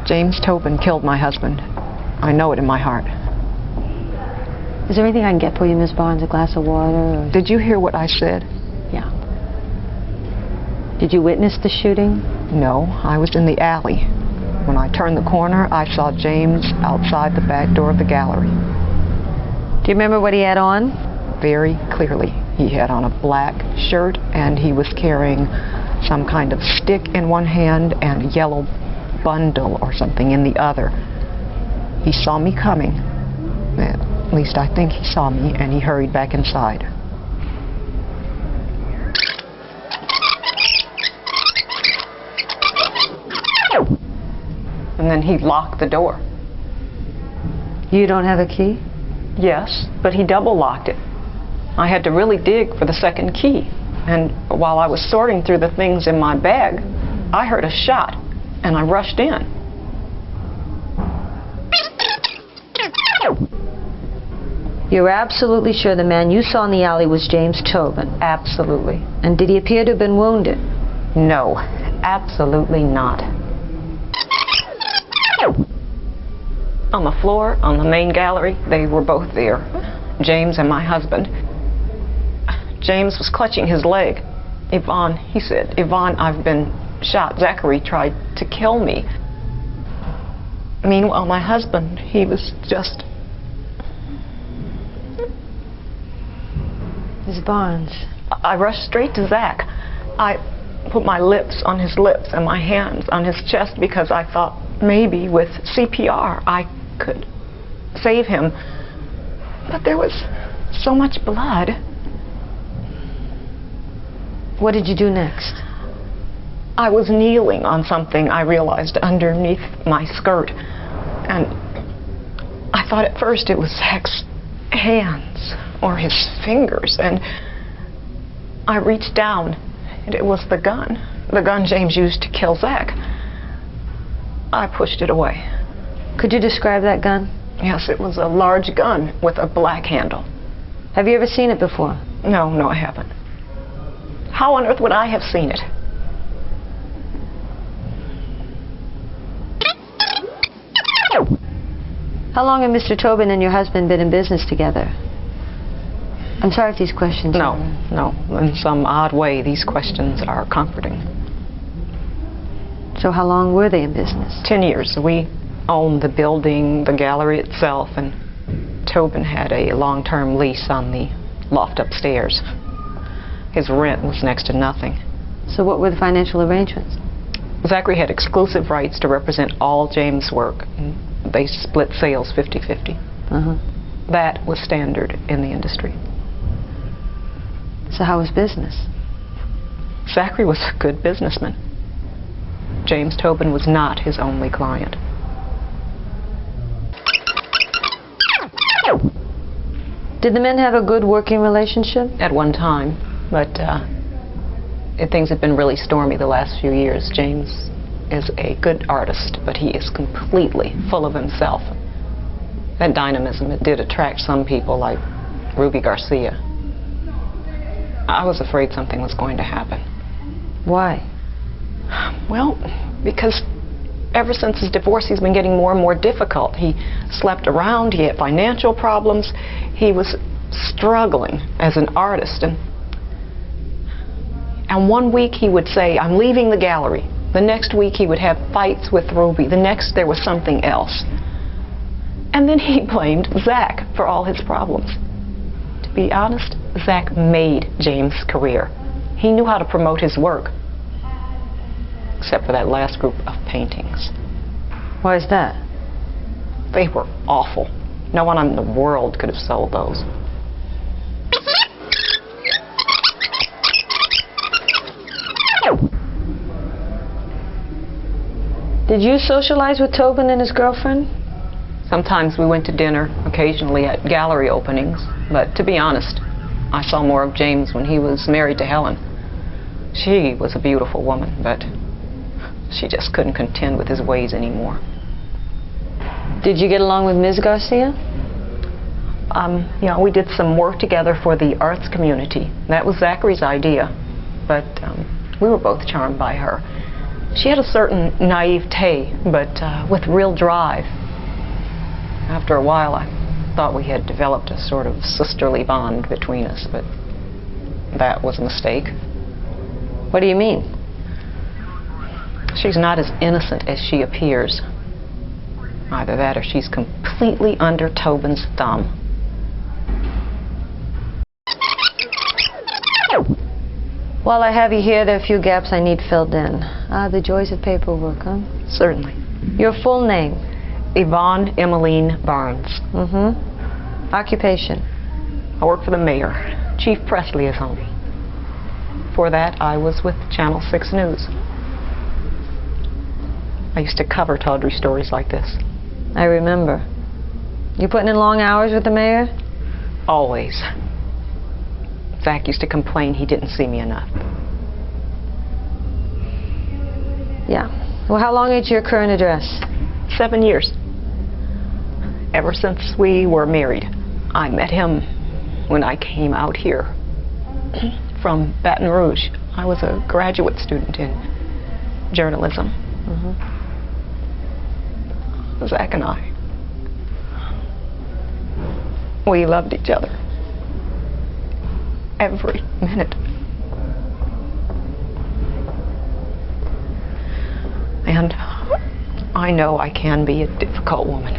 James Tobin killed my husband. I know it in my heart. Is there anything I can get for you, Miss Barnes? A glass of water? Or... Did you hear what I said? Yeah. Did you witness the shooting? No, I was in the alley. When I turned the corner, I saw James outside the back door of the gallery. Do you remember what he had on? Very clearly. He had on a black shirt and he was carrying some kind of stick in one hand and a yellow bundle or something in the other. He saw me coming. At least I think he saw me, and he hurried back inside. And then he locked the door. You don't have a key? Yes, but he double locked it. I had to really dig for the second key. And while I was sorting through the things in my bag, I heard a shot, and I rushed in. You're absolutely sure the man you saw in the alley was James Tobin? Absolutely. And did he appear to have been wounded? No, absolutely not. On the floor, on the main gallery, they were both there, James and my husband. James was clutching his leg. Yvonne, he said, Yvonne, I've been shot. Zachary tried to kill me. Meanwhile, my husband, he was just... Miss Barnes. I rushed straight to Zach. I put my lips on his lips and my hands on his chest because I thought maybe with CPR I could save him. But there was so much blood. What did you do next? I was kneeling on something, I realized, underneath my skirt. And I thought at first it was Zach's hands or his fingers. And I reached down, and it was the gun James used to kill Zach. I pushed it away. Could you describe that gun? Yes, it was a large gun with a black handle. Have you ever seen it before? No, I haven't. How on earth would I have seen it? How long have Mr. Tobin and your husband been in business together? I'm sorry if these questions No. In some odd way, these questions are comforting. So how long were they in business? 10 years. We owned the building, the gallery itself, and Tobin had a long-term lease on the loft upstairs. His rent was next to nothing. So what were the financial arrangements? Zachary had exclusive rights to represent all James' work. They split sales 50-50. That was standard in the industry. So how was business? Zachary was a good businessman. James Tobin was not his only client. Did the men have a good working relationship? At one time, but things have been really stormy the last few years. James is a good artist, but he is completely full of himself. That dynamism, it did attract some people like Ruby Garcia. I was afraid something was going to happen. Why? Well, because ever since his divorce, he's been getting more and more difficult. He slept around, he had financial problems, he was struggling as an artist. And one week he would say, I'm leaving the gallery. The next week he would have fights with Ruby. The next there was something else. And then he blamed Zach for all his problems. To be honest, Zach made James' career. He knew how to promote his work. Except for that last group of paintings. Why is that? They were awful. No one in the world could have sold those. Did you socialize with Tobin and his girlfriend? Sometimes we went to dinner, occasionally at gallery openings. But to be honest, I saw more of James when he was married to Helen. She was a beautiful woman, but she just couldn't contend with his ways anymore. Did you get along with Ms. Garcia? We did some work together for the arts community. That was Zachary's idea, but we were both charmed by her. She had a certain naivete, but with real drive. After a while, I thought we had developed a sort of sisterly bond between us, but that was a mistake. What do you mean? She's not as innocent as she appears. Either that or she's completely under Tobin's thumb. While I have you here, there are a few gaps I need filled in. The joys of paperwork, huh? Certainly. Your full name? Yvonne Emmeline Barnes. Mm-hmm. Occupation? I work for the mayor, chief press liaison. Before that, I was with Channel 6 News. I used to cover tawdry stories like this. I remember. You putting in long hours with the mayor? Always. Zach used to complain he didn't see me enough. Yeah. Well, how long is your current address? 7 years. Ever since we were married. I met him when I came out here from Baton Rouge. I was a graduate student in journalism. Mm-hmm. Zach and I, we loved each other every minute. And I know I can be a difficult woman.